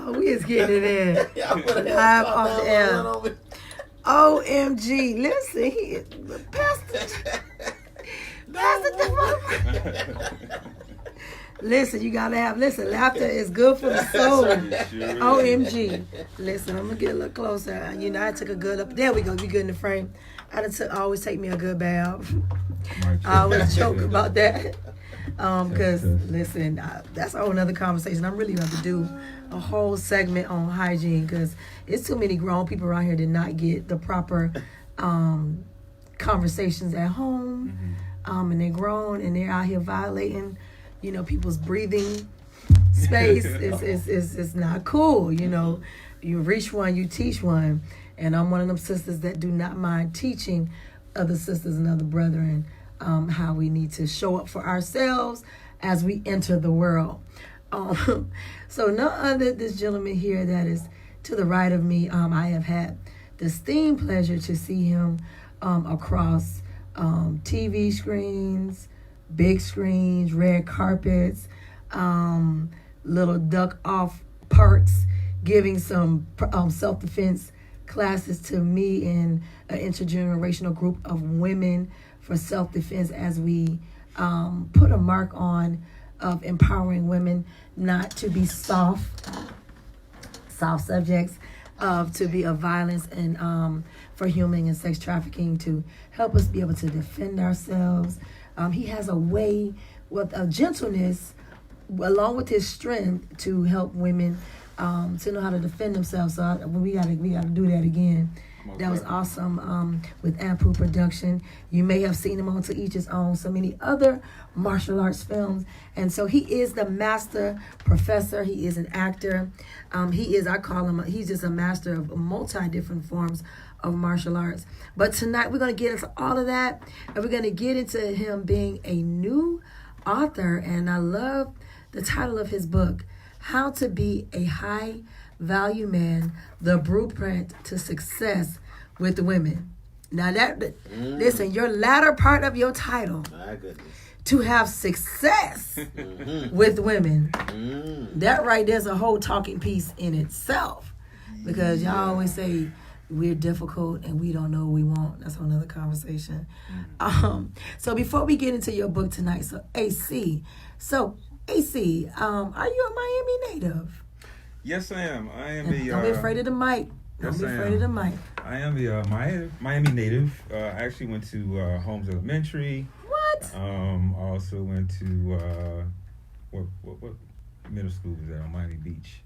y'all. We is getting it in. Live off the air. OMG. Listen, he is Pastor. Listen, you gotta have, laughter is good for the soul. Sure OMG. Listen, I'm gonna get a little closer. You know, I took a good up. There we go, be good in the frame. I always take me a good bath. I always joke about that. Because, listen, that's a whole nother conversation. I'm really about to do a whole segment on hygiene because it's too many grown people around here that not get the proper conversations at home. And they're grown and they're out here violating, you know, people's breathing space. It's not cool, you know. You reach one, you teach one. And I'm one of them sisters that do not mind teaching other sisters and other brethren how we need to show up for ourselves as we enter the world. So no other this gentleman here that is to the right of me, I have had the esteemed pleasure to see him across TV screens, big screens, red carpets, little duck off parks, giving some self-defense classes to me and an intergenerational group of women for self-defense as we put a mark on of empowering women not to be soft subjects, to be of violence and for human and sex trafficking, to help us be able to defend ourselves. He has a way with a gentleness along with his strength to help women to know how to defend themselves. So we gotta do that again. That was awesome with Ampu Production. You may have seen him on To Each His Own, so many other martial arts films. And so he is the master professor. He is an actor. He's just a master of multi different forms of martial arts. But tonight we're going to get into all of that. And we're going to get into him being a new author. And I love the title of his book, How to Be a High Value Man, the Blueprint to Success with Women. Now listen, your latter part of your title, my goodness, to have success with women, that right there's a whole talking piece in itself. Because y'all always say we're difficult and we don't know what we want. That's a whole nother conversation. So before we get into your book tonight, Acie, are you a Miami native? Yes, I am. I am Don't be afraid of the mic. Don't be afraid of the mic. I am a Miami native. I actually went to Holmes Elementary. What? I also went to what middle school was that on Miami Beach?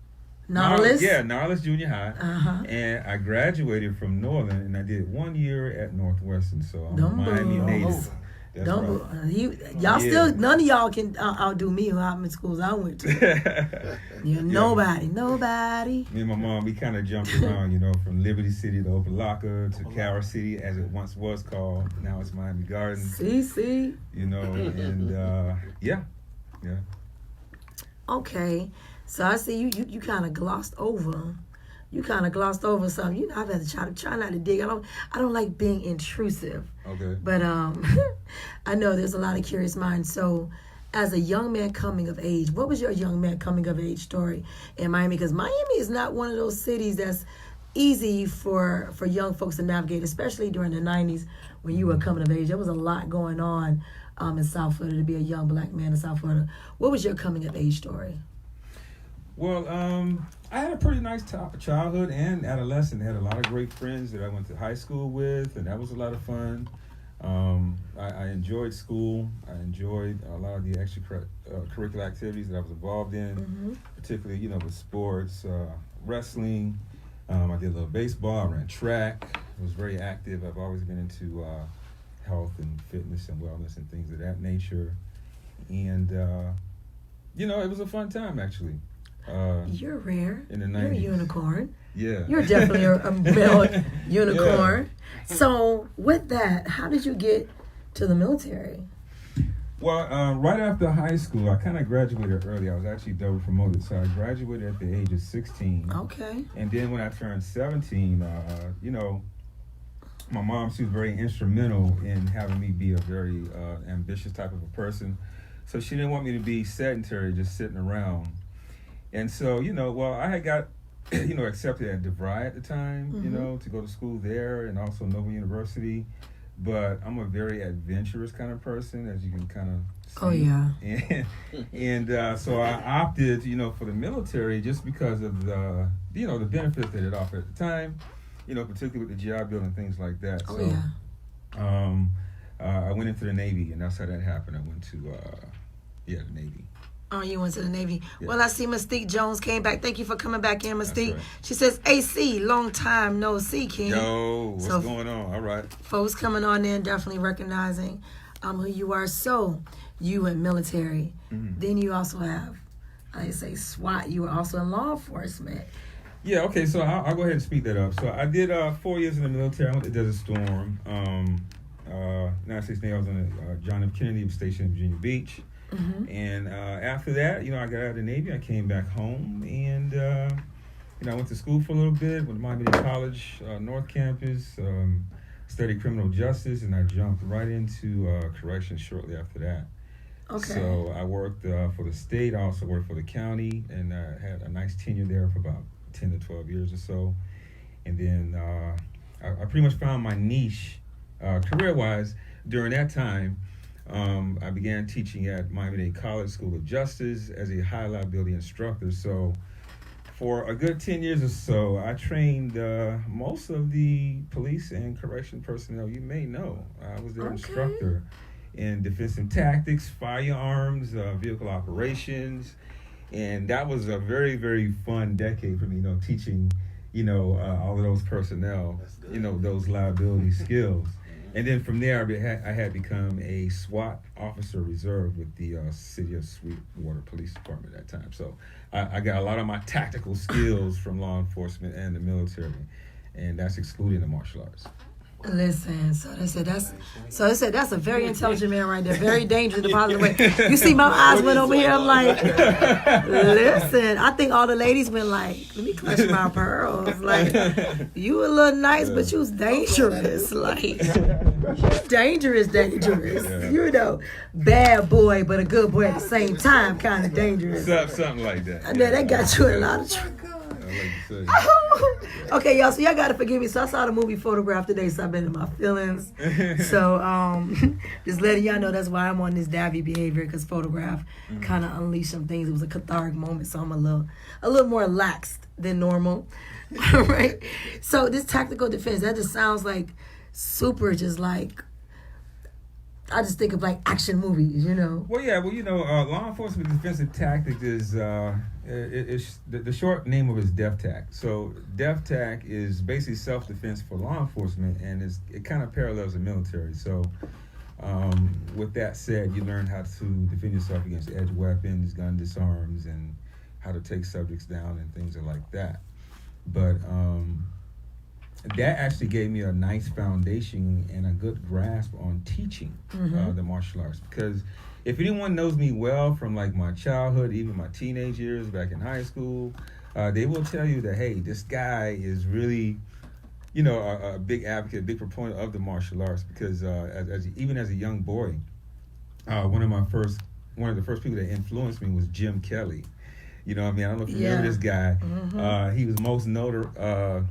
Nautilus? Nautilus Junior High. And I graduated from Northern, and I did 1 year at Northwestern. So I'm a Miami native. Still, none of y'all can outdo me or how many schools I went to. Nobody. Me and my mom, we kind of jumped around, you know, from Liberty City to Opa-locka to Carol City, as it once was called. Now it's Miami Gardens. See. You know, and yeah. Okay, so I see you kind of glossed over. You kind of glossed over something. You know, I've had to try not to dig. I don't like being intrusive. Okay. But I know there's a lot of curious minds. So, as a young man coming of age, what was your young man coming of age story in Miami? Because Miami is not one of those cities that's easy for young folks to navigate, especially during the 90s when you were coming of age. There was a lot going on in South Florida to be a young black man in South Florida. What was your coming of age story? Well, I had a pretty nice childhood and adolescence. I had a lot of great friends that I went to high school with, and that was a lot of fun. I enjoyed school. I enjoyed a lot of the extracurricular activities that I was involved in, particularly, you know, with sports, wrestling. I did a little baseball. I ran track. I was very active. I've always been into health and fitness and wellness and things of that nature. And, you know, it was a fun time, actually. You're rare. In the 90s. You're a unicorn. Yeah. You're definitely a male unicorn. Yeah. So with that, how did you get to the military? Well, right after high school, I kind of graduated early. I was actually double promoted. So I graduated at the age of 16. Okay. And then when I turned 17, you know, my mom, she was very instrumental in having me be a very ambitious type of a person. So she didn't want me to be sedentary, just sitting around. And so, I had got, accepted at DeVry at the time, to go to school there, and also Nova University. But I'm a very adventurous kind of person, as you can kind of see. Oh, yeah. And so I opted, for the military just because of the, the benefits that it offered at the time, particularly with the GI Bill and things like that. Oh, so, yeah. I went into the Navy, and that's how that happened. I went to, the Navy. Oh, you went to the Navy. Yeah. Well, I see Mystique Jones came back. Thank you for coming back in, Mystique. Right. She says, Acie, long time no see, King. Yo, what's going on? All right. Folks coming on in, definitely recognizing who you are. So, you went military. Mm-hmm. Then you also have, I say SWAT. You were also in law enforcement. Yeah, okay, so I'll go ahead and speed that up. So I did 4 years in the military. I went to Desert Storm. United States Navy, I was on the John F. Kennedy, was stationed in Virginia Beach. Mm-hmm. And after that, I got out of the Navy. I came back home, and I went to school for a little bit. Went to Miami-Dade College, North Campus, studied criminal justice, and I jumped right into corrections shortly after that. Okay. So I worked for the state. I also worked for the county, and had a nice tenure there for about 10 to 12 years or so. And then I pretty much found my niche career-wise during that time. I began teaching at Miami-Dade College School of Justice as a high liability instructor. So for a good 10 years or so, I trained most of the police and correction personnel you may know. I was their instructor in defensive tactics, firearms, vehicle operations. And that was a very, very fun decade for me, teaching, all of those personnel, those liability skills. And then from there, I had become a SWAT officer reserve with the City of Sweetwater Police Department at that time. So I got a lot of my tactical skills from law enforcement and the military, and that's excluding the martial arts. Listen, so they said that's a very intelligent man right there, very dangerous in a positive way. You see, my eyes went over here. I'm like, listen. I think all the ladies went like, let me clutch my pearls. Like, you a little nice, but you was dangerous. Like, dangerous. Yeah. Bad boy, but a good boy at the same time, kind of dangerous. Something like that. I know that got you in a lot of trouble. Okay, y'all, so y'all gotta forgive me. So I saw the movie Photograph today, so I've been in my feelings. So just letting y'all know that's why I'm on this Davi behavior, because Photograph kind of unleashed some things. It was a cathartic moment, so I'm a little more laxed than normal. Right? So this tactical defense, that just sounds like super, just like, I just think of like action movies, Well, yeah. Well, law enforcement defensive tactics is the short name of it is DEFTAC. So DEFTAC is basically self-defense for law enforcement, and it kind of parallels the military. So with that said, you learn how to defend yourself against edge weapons, gun disarms, and how to take subjects down and things like that. But that actually gave me a nice foundation and a good grasp on teaching the martial arts, because if anyone knows me well from like my childhood, even my teenage years back in high school, they will tell you that, hey, this guy is really, a big advocate, a big proponent of the martial arts, because even as a young boy, one of the first people that influenced me was Jim Kelly. I don't know if you remember this guy. He was most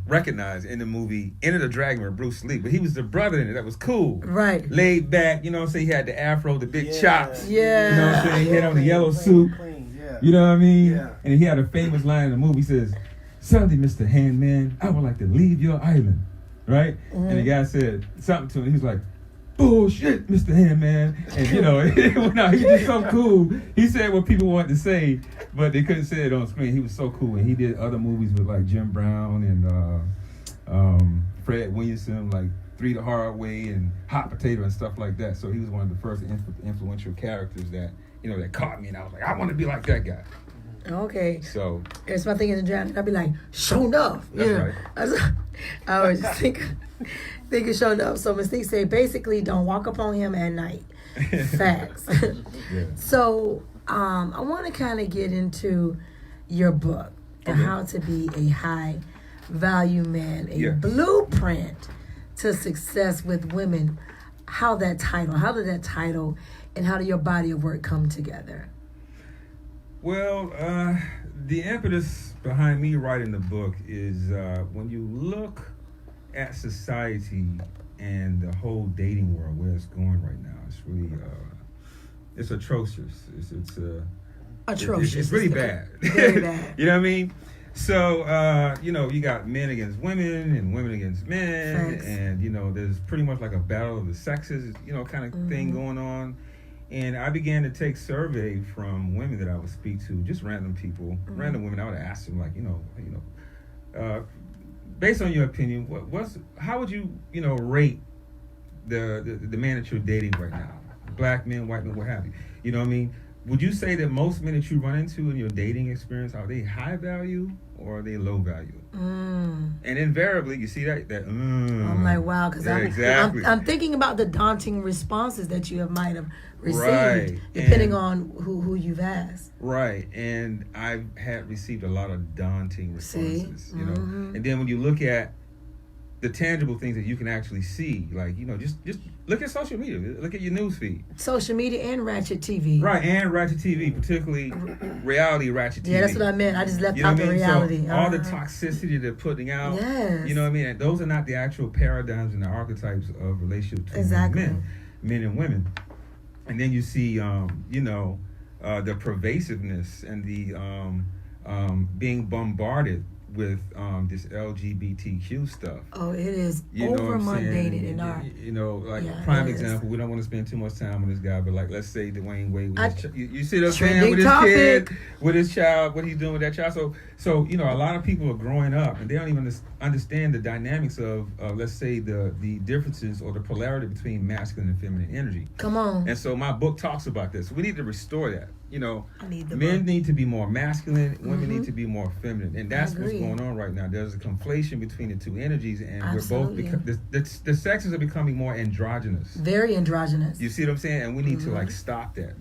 recognized in the movie Enter the Dragon with Bruce Lee, but he was the brother in it that was cool. Right. Laid back, he had the afro, the big chops. Yeah. He had on the yellow suit. You know what I mean? Yeah. And he had a famous line in the movie. He says, "Sunday, Mr. Handman, I would like to leave your island." Right? And the guy said something to him. He was like, "Bullshit, Mr. Handman." And he was just so cool. He said what people wanted to say, but they couldn't say it on screen. He was so cool. And he did other movies with like Jim Brown and Fred Williamson, like Three the Hard Way and Hot Potato and stuff like that. So he was one of the first influential characters that that caught me, and I was like, I want to be like that guy. Okay. So it's my thing in the draft. I'd be like, show enough. That's right. I always just think of show enough. So Mystique said, basically, don't walk up on him at night. Facts. Yeah. So I want to kind of get into your book, How to Be a High Value Man, a blueprint to success with women. How did that title and how did your body of work come together? Well, the impetus behind me writing the book is when you look at society and the whole dating world, where it's going right now. It's really it's atrocious. Atrocious. It's really bad. Very bad. You know what I mean? So you got men against women and women against men. Thanks. And there's pretty much like a battle of the sexes, kind of thing going on. And I began to take survey from women that I would speak to, just random people, random women. I would ask them, like, based on your opinion, how would you, rate the man that you're dating right now? Black men, white men, what have you? You know what I mean? Would you say that most men that you run into in your dating experience, are they high value or are they low value? And invariably, you see that I'm like, wow, because exactly. I'm thinking about the daunting responses that you might have received, right. depending on who you've asked. Right, and I've had received a lot of daunting responses, See? And then when you look at the tangible things that you can actually see, like, just look at social media, look at your news feed. Social media and Ratchet TV. Right, and Ratchet TV, particularly reality Ratchet TV. Yeah, that's what I meant. I just left out the reality. So all the toxicity they're putting out. Yes. You know what I mean? And those are not the actual paradigms and the archetypes of relationship between Exactly. men and women. And then you see, the pervasiveness and the being bombarded with this LGBTQ stuff. Oh, it is You know what I'm over-mundated saying? in our... Like Yeah, prime it is. example, we don't want to spend too much time on this guy, but like, let's say Dwayne Wade with you see what I'm Trending saying, with his topic. kid, with his child, what he's doing with that child. So a lot of people are growing up and they don't even understand the dynamics of let's say the differences or the polarity between masculine and feminine energy. Come on. And so my book talks about this. We need to restore that. I need the Men book. need to be more masculine, women need to be more feminine, and that's what's agree. going on right now. There's a conflation between the two energies, and Absolutely. we're both the sexes are becoming more androgynous. Very androgynous. You see what I'm saying? And we need to like stop that.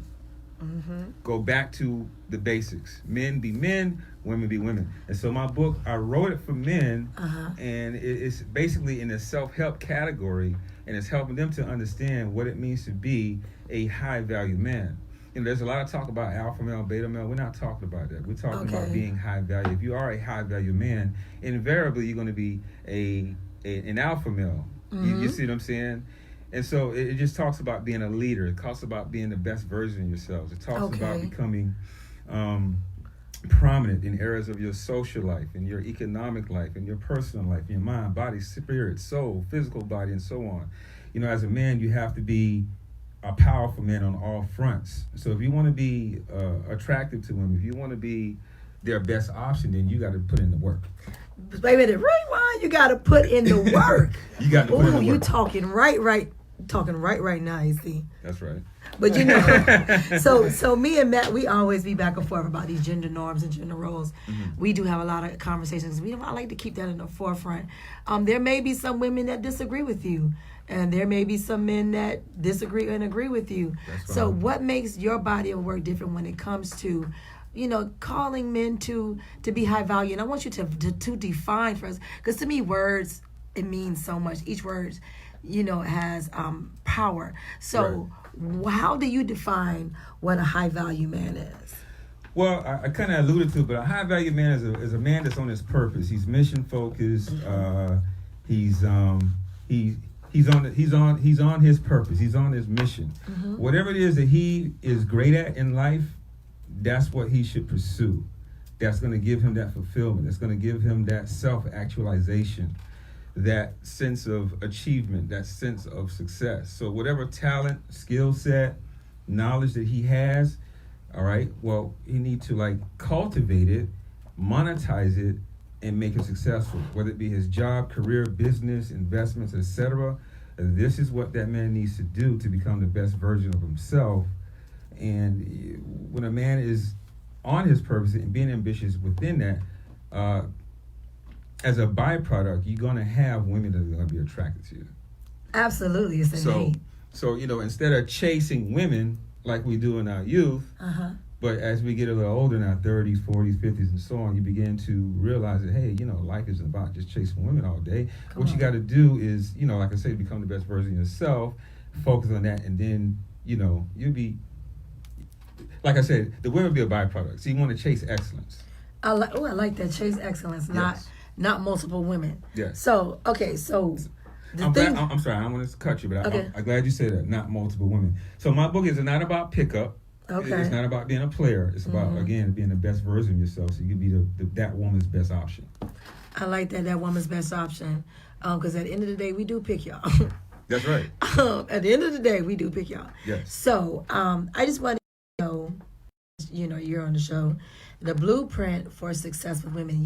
Go back to the basics. Men be men, women be women. And so my book, I wrote it for men, and it's basically in the self-help category, and it's helping them to understand what it means to be a high-value man. There's a lot of talk about alpha male, beta male. We're not talking about that. We're talking about being high value. If you are a high value man, invariably you're going to be an alpha male. You see what I'm saying? And so it just talks about being a leader. It talks about being the best version of yourselves. It talks about becoming prominent in areas of your social life, in your economic life, in your personal life, in your mind, body, spirit, soul, physical body, and so on. As a man, you have to be a powerful man on all fronts. So if you want to be attractive to women, if you want to be their best option, then you got to put in the work. Wait a minute, rewind. You got to put in the work. You got to put in the work. You talking right now, you see. That's right. But so me and Matt, we always be back and forth about these gender norms and gender roles. We do have a lot of conversations. I like to keep that in the forefront. There may be some women that disagree with you, and there may be some men that disagree and agree with you. So what makes your body of work different when it comes to, calling men to be high value? And I want you to define for us, because to me, words, it means so much. Each word, has power. So how do you define what a high value man is? Well, I kind of alluded to it, but a high value man is a man that's on his purpose. He's mission focused. He's on his purpose. He's on his mission. Whatever it is that he is great at in life, that's what he should pursue. That's going to give him that fulfillment. That's going to give him that self-actualization, that sense of achievement, that sense of success. So whatever talent, skill set, knowledge that he has, all right, well, he needs to cultivate it, monetize it, and make it successful, whether it be his job, career, business, investments, etc. This is what that man needs to do to become the best version of himself. And when a man is on his purpose and being ambitious within that, as a byproduct, you're going to have women that are going to be attracted to you. Absolutely, it's innate. So instead of chasing women like we do in our youth, but as we get a little older in our 30s, 40s, 50s, and so on, you begin to realize that, hey, life isn't about just chasing women all day. What you got to do is, like I say, become the best version of yourself, focus on that, and then, you'll be... like I said, the will be a byproduct. So you want to chase excellence. I like that. Chase excellence, not multiple women. Yes. So okay, so I'm sorry, I don't want to cut you, but okay. I'm glad you said that. Not multiple women. So my book is not about pickup. Okay. It's not about being a player. It's about again being the best version of yourself, so you can be that woman's best option. I like that woman's best option, because at the end of the day, we do pick y'all. That's right. At the end of the day, we do pick y'all. Yes. So I just want to know, you're on the show, the blueprint for success with women.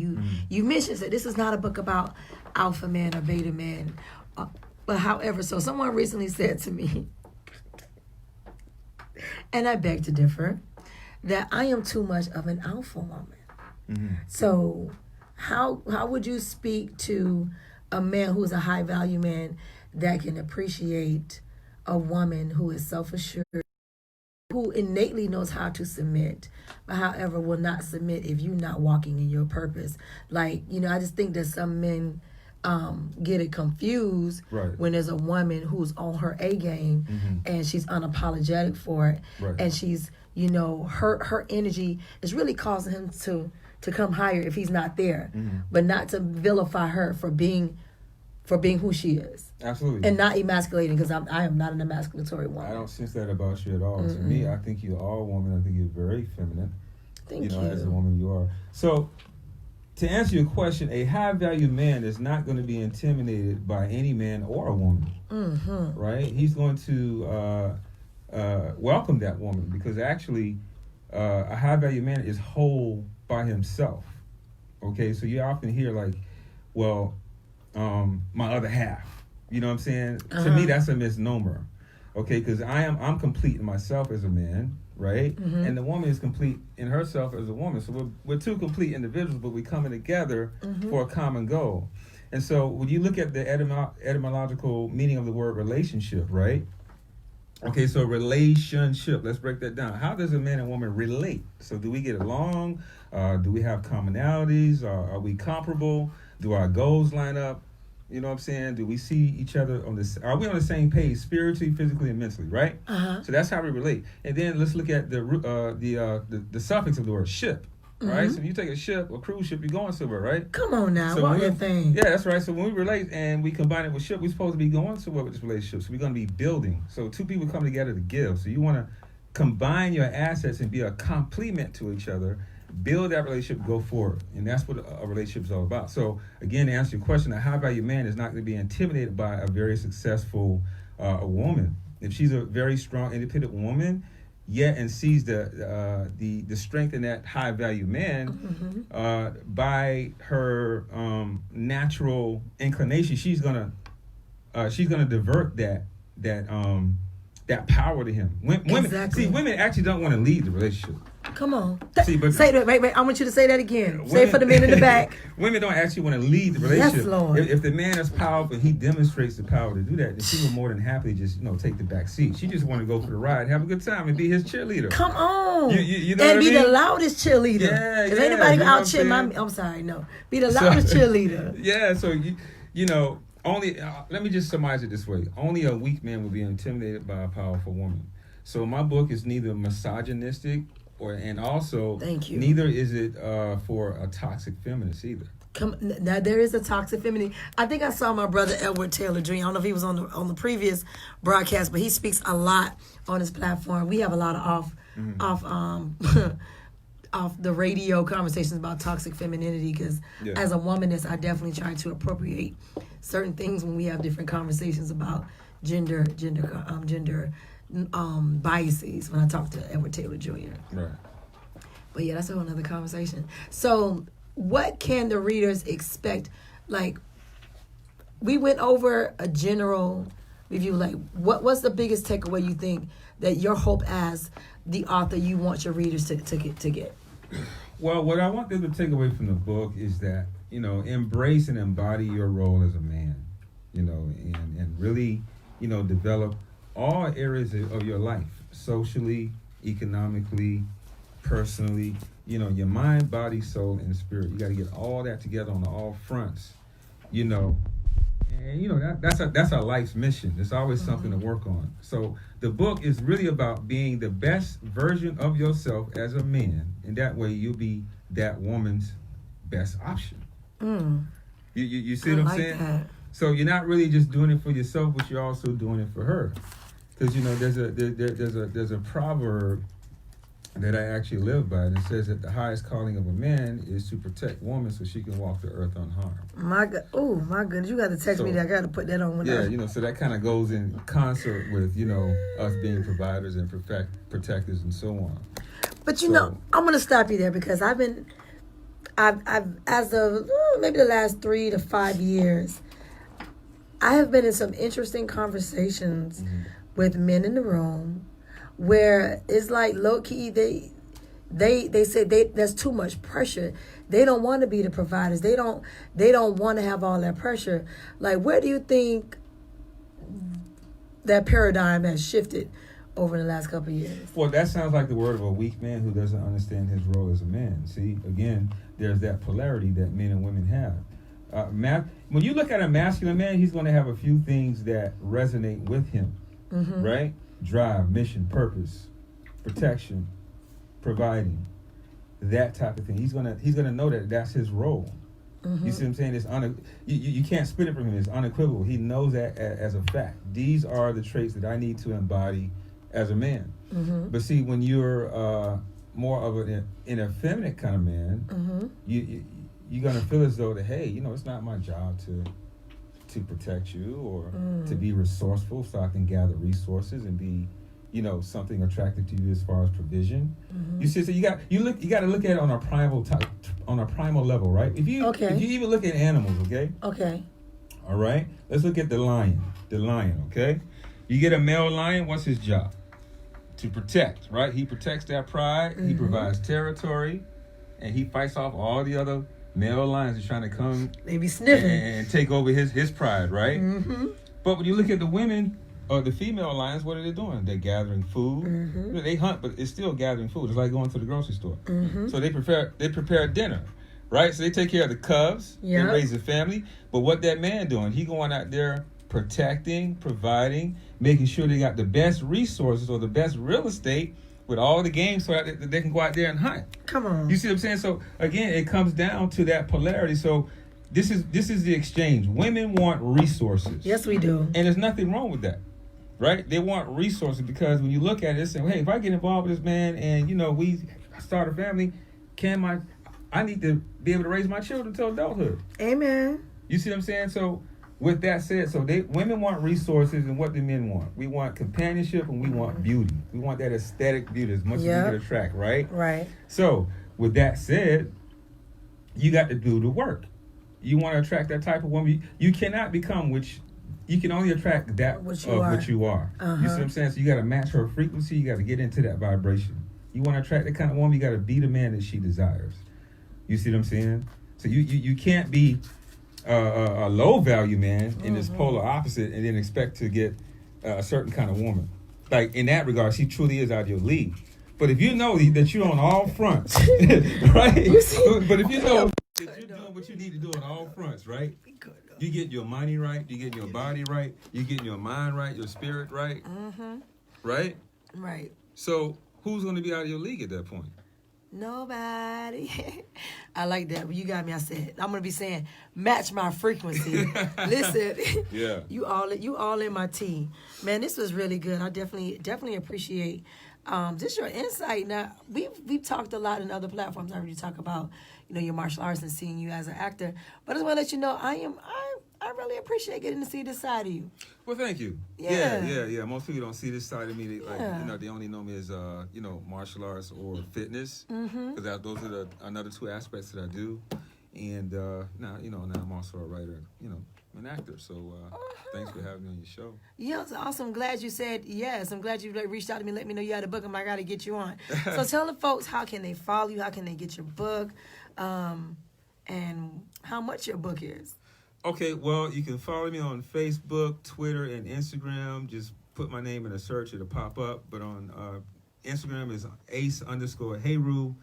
You mentioned that this is not a book about alpha man or beta man, but however, so someone recently said to me, and I beg to differ, that I am too much of an alpha woman. Mm-hmm. So how would you speak to a man who's a high value man that can appreciate a woman who is self-assured, who innately knows how to submit, but however will not submit if you're not walking in your purpose? Like, I just think that some men get it confused when there's a woman who's on her A game and she's unapologetic for it, and she's, her energy is really causing him to come higher if he's not there, but not to vilify her for being who she is. Absolutely. And not emasculating, because I am not an emasculatory woman. I don't sense that about you at all. To me, I think you're all woman. I think you're very feminine. Thank you. As a woman you are. So, to answer your question, a high-value man is not going to be intimidated by any man or a woman, right? He's going to welcome that woman, because actually a high-value man is whole by himself, okay? So you often hear like, well, my other half, you know what I'm saying? To me, that's a misnomer, okay? Because I'm complete in myself as a man, right? And the woman is complete in herself as a woman. So we're two complete individuals, but we're coming together for a common goal. And so when you look at the etymological meaning of the word relationship, right? Okay, so relationship, let's break that down. How does a man and woman relate? So do we get along? Do we have commonalities? Are we comparable? Do our goals line up? You know what I'm saying? Do we see each other are we on the same page spiritually, physically, and mentally, right? So that's how we relate. And then let's look at the suffix of the word ship, right? So when you take a ship, a cruise ship, you're going somewhere, right? Come on now, so what your thing? Yeah, that's right. So when we relate and we combine it with ship, we're supposed to be going somewhere with this relationship. So we're going to be building. So two people come together to give. So you want to combine your assets and be a complement to each other. Build that relationship, go forward. And that's what a relationship is all about. So, again, to answer your question, a high-value man is not going to be intimidated by a very successful woman. If she's a very strong, independent woman, and sees the strength in that high-value man, by her natural inclination, she's gonna divert that power to him. Women actually don't want to lead the relationship. Come on. Say that. Wait. I want you to say that again. Say it for the men in the back. Women don't actually want to lead the relationship. Yes, Lord. If the man is powerful and he demonstrates the power to do that, then she will more than happily just take the back seat. She just want to go for the ride, have a good time, and be his cheerleader. Come on. You know and what be I mean? the loudest cheerleader. Yeah. If anybody out cheer I'm sorry, no. Be the loudest cheerleader. Yeah. So only let me just summarize it this way: only a weak man will be intimidated by a powerful woman. So my book is neither misogynistic and also neither is it for a toxic feminist either. Now there is a toxic feminine. I think I saw my brother Edward Taylor Jr. I don't know if he was on the previous broadcast, but he speaks a lot on his platform. We have a lot of off the radio conversations about toxic femininity, because as a womanist, I definitely try to appropriate certain things when we have different conversations about gender biases when I talk to Edward Taylor Jr. Right. But yeah, that's a whole nother conversation. So what can the readers expect? Like, we went over a general review. Like, what's the biggest takeaway you think that your hope as the author you want your readers to get? Well, what I want them to take away from the book is that, embrace and embody your role as a man, and really, develop all areas of your life, socially, economically, personally, your mind, body, soul, and spirit. You got to get all that together on all fronts, And that's our life's mission. There's always something to work on. So the book is really about being the best version of yourself as a man, and that way you'll be that woman's best option. You see what I'm saying? That. So you're not really just doing it for yourself, but you're also doing it for her. Because there's a proverb that I actually live by, and it says that the highest calling of a man is to protect woman so she can walk the earth unharmed. My goodness, you got to text me that. I got to put that on. So that kind of goes in concert with us being providers and protectors and so on. But I'm going to stop you there because I've as of maybe the last 3 to 5 years, I have been in some interesting conversations with men in the room where it's like low key they say there's too much pressure. They don't want to be the providers. They don't want to have all that pressure. Like, where do you think that paradigm has shifted over the last couple of years? Well, that sounds like the word of a weak man who doesn't understand his role as a man. See, again, there's that polarity that men and women have. When you look at a masculine man, he's going to have a few things that resonate with him, right? Drive, mission, purpose, protection, providing, that type of thing. He's gonna know that that's his role. You see what I'm saying? It's you can't split it from him. It's unequivocal. He knows that as a fact. These are the traits that I need to embody as a man. But see, when you're more of an effeminate kind of man, you're gonna feel as though that, hey, it's not my job to protect you or to be resourceful so I can gather resources and be, something attractive to you as far as provision. You see, so you got to look at it on a primal level, right? If you even look at animals, okay? Okay. All right. Let's look at the lion. Okay? You get a male lion, what's his job? To protect, right? He protects that pride, he provides territory, and he fights off all the other male lions are trying to come maybe sniffing and take over his pride, right? But when you look at the women or the female lions, what are they doing? They're gathering food. They hunt, but it's still gathering food. It's like going to the grocery store. So they prepare dinner, right? So they take care of the cubs. They raise the family. But what that man doing? He going out there protecting, providing, making sure they got the best resources or the best real estate with all the game so that they can go out there and hunt. Come on. You see what I'm saying? So again, it comes down to that polarity. So this is the exchange. Women want resources. Yes, we do. And there's nothing wrong with that, right? They want resources because when you look at it, they say, hey, if I get involved with this man and we start a family, I need to be able to raise my children till adulthood. Amen. You see what I'm saying? So with that said, women want resources, and what do men want? We want companionship and we want beauty. We want that aesthetic beauty as much as we can attract, right? Right. So with that said, you got to do the work. You want to attract that type of woman. You cannot become you can only attract that what you are. You see what I'm saying? So you got to match her frequency. You got to get into that vibration. You want to attract that kind of woman, you got to be the man that she desires. You see what I'm saying? So you can't be a low value man in this polar opposite and then expect to get a certain kind of woman. Like in that regard, she truly is out of your league. But if you know that you're on all fronts, right? But if you know that you're doing what you need to do on all fronts, right? You get your money right, you get your body right, you get your mind right, your spirit right, right? Right. So who's going to be out of your league at that point? Nobody. I like that. When you got me, I said, I'm going to be saying, match my frequency. Listen, you all in my tea. Man, this was really good. I definitely appreciate just your insight. Now, we've talked a lot in other platforms. I already talk about, your martial arts and seeing you as an actor. But I just want to let you know, I really appreciate getting to see this side of you. Well, thank you. Yeah. Most people don't see this side of me. They only know me as martial arts or fitness, because those are the another two aspects that I do. And now I'm also a writer, an actor. So thanks for having me on your show. Yeah, it's awesome. I'm glad you said yes. I'm glad you reached out to me and let me know you had a book. I got to get you on. So tell the folks, how can they follow you? How can they get your book? And how much your book is? Okay, well, you can follow me on Facebook, Twitter, and Instagram. Just put my name in a search, it'll pop up. But on Instagram is Ace_Heru.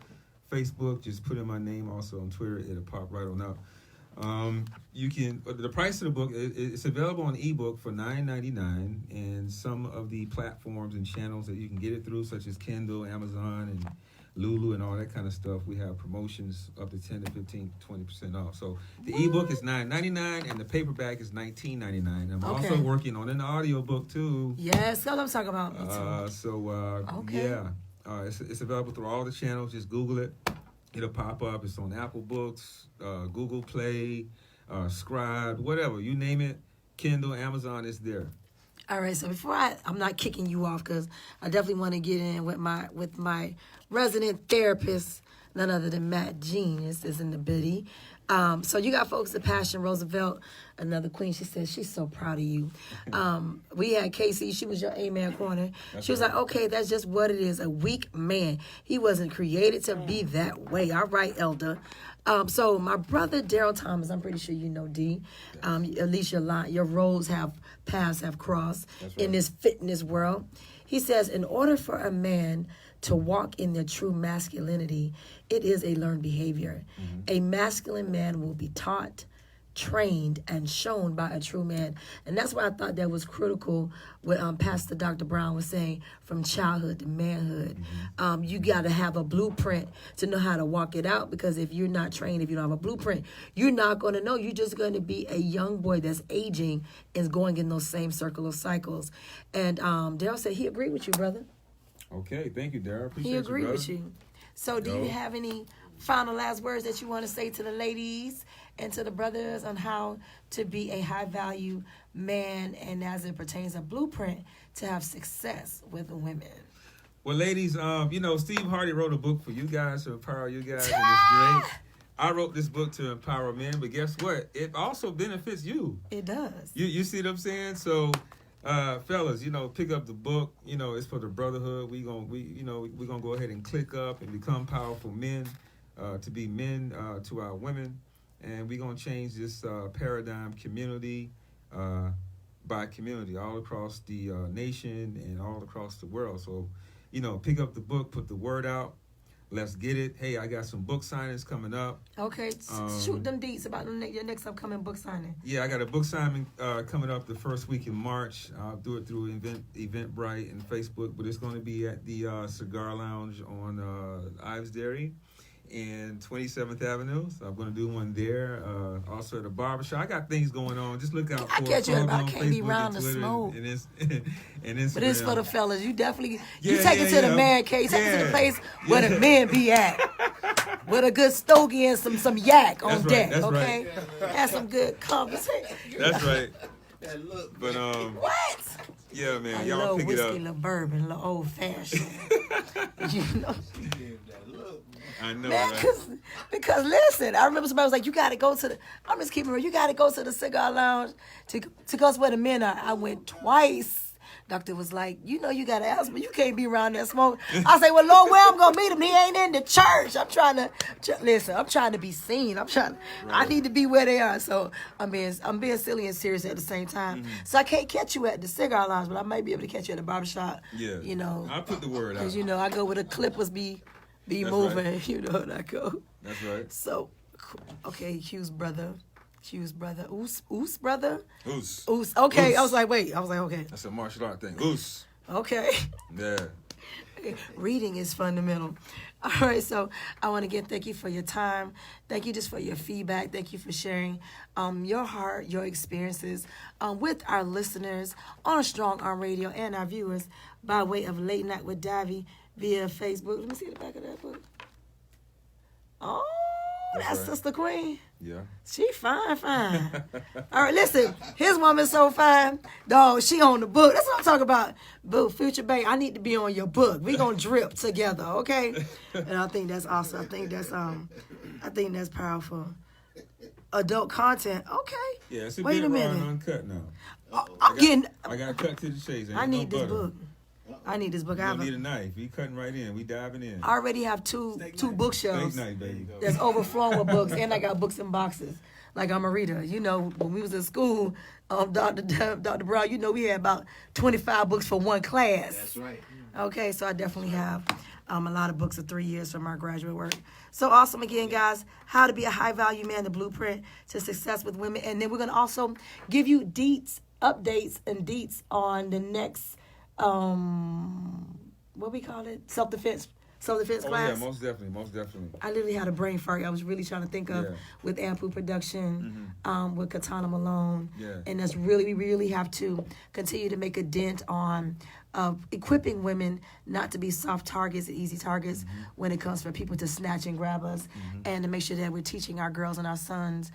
Facebook, just put in my name. Also on Twitter, it'll pop right on up. You can the price of the book. It's available on ebook for $9.99, and some of the platforms and channels that you can get it through, such as Kindle, Amazon, and Lulu, and all that kind of stuff. We have promotions up to 10 to 15, 20% off. So the ebook is $9.99, and the paperback is $19.99. I'm also working on an audio book too. Yes, that's what I'm talking about. Me too. Yeah, it's available through all the channels. Just Google it. It'll pop up. It's on Apple Books, Google Play, Scribe, whatever. You name it, Kindle, Amazon is there. All right, so before I'm not kicking you off because I definitely want to get in with my resident therapist, none other than Matt Genius is in the biddy. So you got folks at Passion Roosevelt, another queen. She says she's so proud of you. We had Casey. She was your amen corner. She was like, okay, that's just what it is. A weak man. He wasn't created to be that way. All right, Elder. So my brother Daryl Thomas, I'm pretty sure you know D. At least your paths have crossed in this fitness world. He says, in order for a man to walk in their true masculinity, it is a learned behavior. Mm-hmm. A masculine man will be taught, trained, and shown by a true man. And that's why I thought that was critical what Pastor Dr. Brown was saying, from childhood to manhood. Mm-hmm. You got to have a blueprint to know how to walk it out, because if you're not trained, if you don't have a blueprint, you're not going to know. You're just going to be a young boy that's aging and going in those same circle of cycles. And Daryl said he agreed with you, brother. Okay, thank you, Daryl. Appreciate he agreed you, with you. So do you have any final last words that you want to say to the ladies and to the brothers on how to be a high-value man, and as it pertains a blueprint to have success with women? Well, ladies, Steve Hardy wrote a book for you guys to empower you guys, and it's great. I wrote this book to empower men, but guess what? It also benefits you. It does. You see what I'm saying? So, fellas, pick up the book. It's for the brotherhood. We're gonna go ahead and click up and become powerful men, to be men to our women, and we're gonna change this paradigm community by community all across the nation and all across the world. So, pick up the book, put the word out. Let's get it. Hey, I got some book signings coming up. Okay, shoot them deets about your next upcoming book signing. Yeah, I got a book signing coming up the first week in March. I'll do it through Eventbrite and Facebook, but it's going to be at the Cigar Lounge on Ives Dairy and 27th Avenue. So I'm going to do one there. Also at a barbershop. I got things going on. Just look out for it. I can't be around the smoke. And Instagram. But it's for the fellas. You definitely take it to the man cave. Take it to the place where the men be at. With a good stogie and some yak on deck. That's okay? Right. Have some good conversation. That's right. But what? Yeah, man. Y'all pick it up. A little whiskey, a little bourbon, a little old fashioned. I know, man, right? Because listen, I remember somebody was like, you got to go to the, I'm just keeping it real, you got to go to the cigar lounge to go where the men are. I went twice. Doctor was like, you got to ask me. You can't be around that smoke. I say, well, Lord, where I'm going to meet him? He ain't in the church. I'm trying to be seen. I need to be where they are. So I'm being silly and serious at the same time. Mm-hmm. So I can't catch you at the cigar lounge, but I might be able to catch you at the barbershop. Yeah. I'll put the word out. Because, I go where the clippers be That's moving. Right. And I go. That's right. So, okay, Hugh's brother. Oos brother? Oos. Okay, Oos. I was like, okay. That's a martial art thing. Oos. Okay. Yeah. Reading is fundamental. All right, so I want to thank you for your time. Thank you just for your feedback. Thank you for sharing your heart, your experiences with our listeners on Strong Arm Radio and our viewers by way of Late Night with Davi via Facebook. Let me see the back of that book. Oh, that's right. Sister Queen. Yeah. She fine. All right, listen. His woman's so fine. Dog, she on the book. That's what I'm talking about. Boo, future babe, I need to be on your book. We gonna drip together, okay? And I think that's awesome. I think that's powerful. Adult content, okay. Yeah, it's a Wait bit a raw minute. and uncut now. I got cut to the chase. I need this book. I need this book. You don't need a knife. We cutting right in. We diving in. I already have two bookshelves Steak knife, baby. that's overflowing with books, and I got books in boxes. Like I'm a reader. When we was in school, Dr. Brown, we had about 25 books for one class. That's right. Okay, so I definitely have A lot of books are 3 years from our graduate work. So awesome again, guys. How to be a high-value man, the blueprint to success with women. And then we're going to also give you updates and deets on the next, what we call it? Self-defense class. Yeah, most definitely. I literally had a brain fart. I was really trying to think of with Ampu Production, with Katana Malone. Yeah. And we really have to continue to make a dent on equipping women not to be soft targets and easy targets when it comes for people to snatch and grab us, and to make sure that we're teaching our girls and our sons,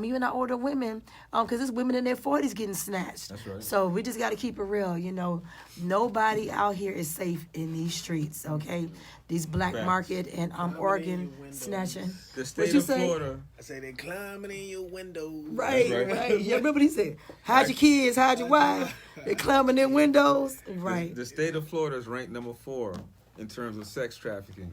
even our older women, because there's women in their 40s getting snatched. That's right. So we just got to keep it real. Nobody out here is safe in these streets, okay? These black market and organ snatching. The state of Florida. I say they climbing in your windows. Right. Yeah, remember what he said? Hide your kids, hide your wife. They climbing in windows. Right. The state of Florida is ranked number 4 in terms of sex trafficking.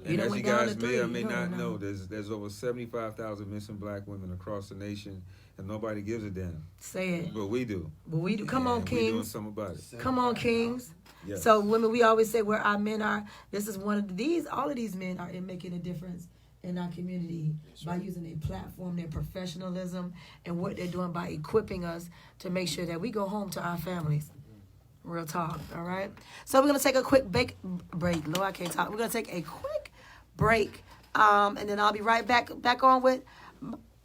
And You as went you down guys to may or 3. may No, not no. know, there's over 75,000 missing black women across the nation, and nobody gives a damn. Say it. But we do. But we do. Come on, And we doing kings. something about it. Come on, kings. Yes. So women, we always say where our men are. This is one of these. All of these men are in making a difference in our community by using their platform, their professionalism, and what they're doing by equipping us to make sure that we go home to our families. Real talk, all right? So we're going to take a quick break. Lord, I can't talk. We're going to take a quick break, and then I'll be right back on with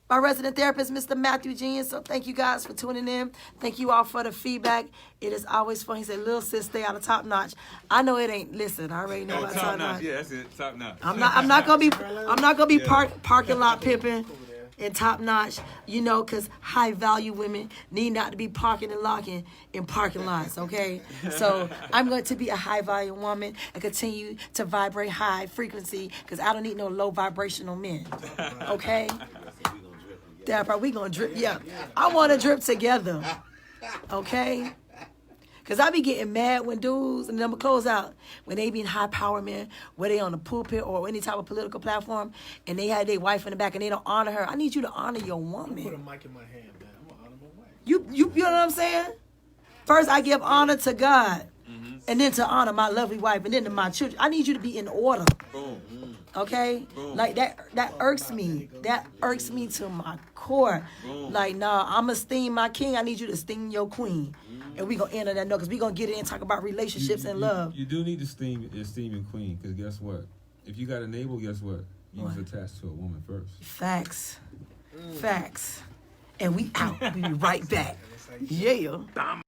my resident therapist, Mr. Matthew Jean. So thank you guys for tuning in. Thank you all for the feedback. It is always fun. He said, "Little sis, stay out of top notch." I know it ain't. Listen, I already know about top notch. Yeah, that's it. Top notch. I'm not gonna be parking lot pimping and top notch, because high value women need not to be parking and locking in parking lots, okay? So I'm going to be a high value woman and continue to vibrate high frequency, because I don't need no low vibrational men, okay? That's right, we gonna drip, yeah. I want to drip together, okay? Because I be getting mad when dudes, and then I'm going to close out, when they be in high power men, where they on the pulpit or any type of political platform, and they had their wife in the back and they don't honor her. I need you to honor your Put a woman. mic in my hand, man. I'm gonna honor my wife. You know what I'm saying? First, I give honor to God, and then to honor my lovely wife, and then to my children. I need you to be in order. Boom. Okay? Boom. Like that irks me. That irks me to my core. Boom. Like, nah, I'm esteem my king. I need you to esteem your queen. And we gonna end on that note, because we gonna get in and talk about relationships and love. You do need to esteem your queen, because guess what? If you got a neighbor, guess what? You was attached to a woman first. Facts. Facts. And we out. We be right back. Yeah.